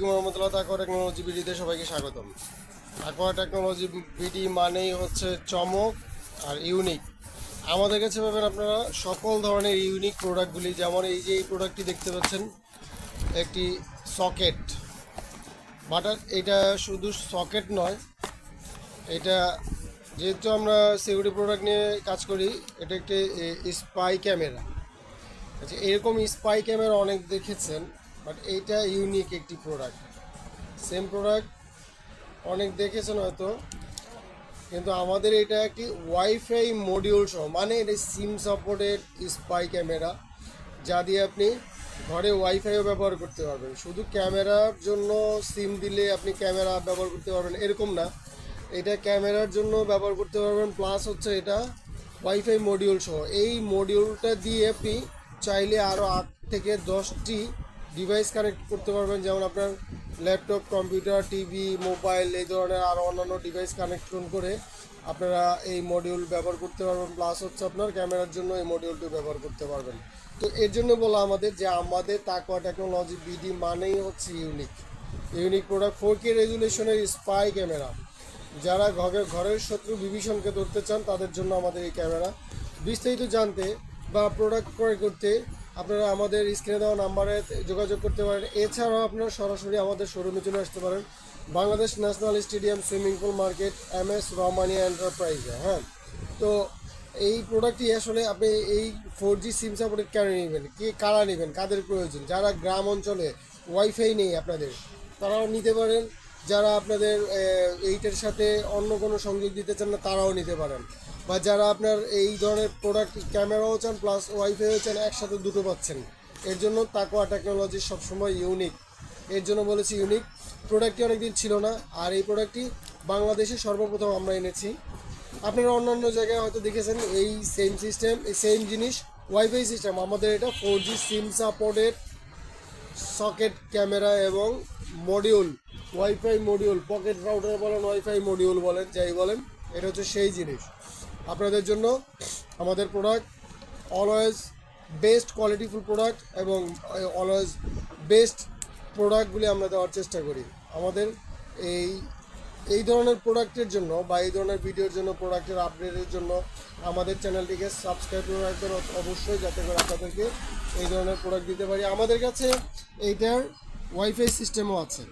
আলাইকুম রহমতুল্লাহ। তাকওয়া টেকনোলজি বিডিতে সবাইকে স্বাগতম। তাকওয়া টেকনোলজি বিডি মানেই হচ্ছে চমক আর ইউনিক। আমাদের কাছে পাবেন আপনারা সকল ধরনের ইউনিক প্রোডাক্টগুলি, যেমন এই যে এই প্রোডাক্টটি দেখতে পাচ্ছেন, একটি সকেট বাটার। এটা শুধু সকেট নয়, এটা যেহেতু আমরা সিকিউরিটি প্রোডাক্ট নিয়ে কাজ করি, এটা একটি স্পাই ক্যামেরা। আচ্ছা, এরকম স্পাই ক্যামেরা অনেক দেখেছেন, বাট এইটা ইউনিক একটি প্রোডাক্ট। সেম প্রোডাক্ট অনেক দেখেছেন হয়তো, কিন্তু আমাদের এটা একটি ওয়াইফাই মডিউল সহ, মানে এটা সিম সাপোর্টেড স্পাই ক্যামেরা, যা দিয়ে আপনি ঘরে ওয়াইফাইও ব্যবহার করতে পারবেন। শুধু ক্যামেরার জন্য সিম দিলে আপনি ক্যামেরা ব্যবহার করতে পারবেন এরকম না, এটা ক্যামেরার জন্য ব্যবহার করতে পারবেন, প্লাস হচ্ছে এটা ওয়াইফাই মডিউল সহ। এই মডিউলটা দিয়ে আপনি চাইলে আরও 8 থেকে 10টি ডিভাইস কানেক্ট করতে পারবেন, যেমন আপনার ল্যাপটপ, কম্পিউটার, টিভি, মোবাইল, এই ধরনের আরও অন্যান্য ডিভাইস কানেকশন করে আপনারা এই মডিউল ব্যবহার করতে পারবেন। প্লাস হচ্ছে আপনার ক্যামেরার জন্য এই মডিউলটি ব্যবহার করতে পারবেন। তো এর জন্য বলা আমাদের যে আমাদের তাকওয়া টেকনোলজি বিডি মানেই হচ্ছে ইউনিক প্রোডাক্ট। 4K রেজুলেশনের স্পাই ক্যামেরা, যারা ঘরের শত্রু বিভীষণকে ধরতে চান তাদের জন্য আমাদের এই ক্যামেরা। বিস্তারিত জানতে বা প্রোডাক্ট ক্রয় করতে আপনারা আমাদের স্ক্রিনে দেওয়া নাম্বারে যোগাযোগ করতে পারেন। এছাড়াও আপনারা সরাসরি আমাদের শোরুমে চলে আসতে পারেন, Bangladesh national stadium, swimming pool market, MS Rahmania এন্টারপ্রাইজে। হ্যাঁ, তো এই প্রোডাক্টটি আসলে আপনি এই 4G সিম সাপোর্টেড কেন নেবেন, কারা নেবেন, কাদের প্রয়োজন? যারা গ্রাম অঞ্চলে ওয়াইফাই নেই আপনাদের, তারাও নিতে পারেন। যারা আপনাদের এইটার সাথে অন্য কোনো সংযোগ দিতে চান না, তারাও নিতে পারেন। বা যারা আপনার এই ধরনের প্রোডাক্ট ক্যামেরাও চান প্লাস ওয়াইফাইও চান, একসাথে দুটো পাচ্ছেন। এর জন্য তাকওয়া টেকনোলজি সবসময় ইউনিক। এর জন্য বলেছি ইউনিক। প্রোডাক্টটি অনেকদিন ছিল না, আর এই প্রোডাক্টটি বাংলাদেশে সর্বপ্রথম আমরা এনেছি। আপনারা অন্যান্য জায়গায় হয়তো দেখেছেন এই সেম সিস্টেম, এই সেম জিনিস, ওয়াইফাই সিস্টেম। আমাদের এটা 4G SIM supported socket camera এবং module, wifi module, pocket router বলেন, ওয়াইফাই মডিউল বলেন, যাই বলেন, এটা হচ্ছে সেই জিনিস। আপনাদের জন্য আমাদের product always best qualityful product, এবং অলওয়েজ বেস্ট প্রোডাক্টগুলি আমরা দেওয়ার চেষ্টা করি। আমাদের এই ধরনের প্রোডাক্টের জন্য বা এই ধরনের ভিডিওর জন্য, প্রোডাক্টের আপডেটের জন্য আমাদের চ্যানেলটিকে সাবস্ক্রাইব করে রাখবেন অবশ্যই, যাতে করে আপনাদেরকে এই ধরনের প্রোডাক্ট দিতে পারি। আমাদের কাছে এইটার ওয়াইফাই সিস্টেমও আছে।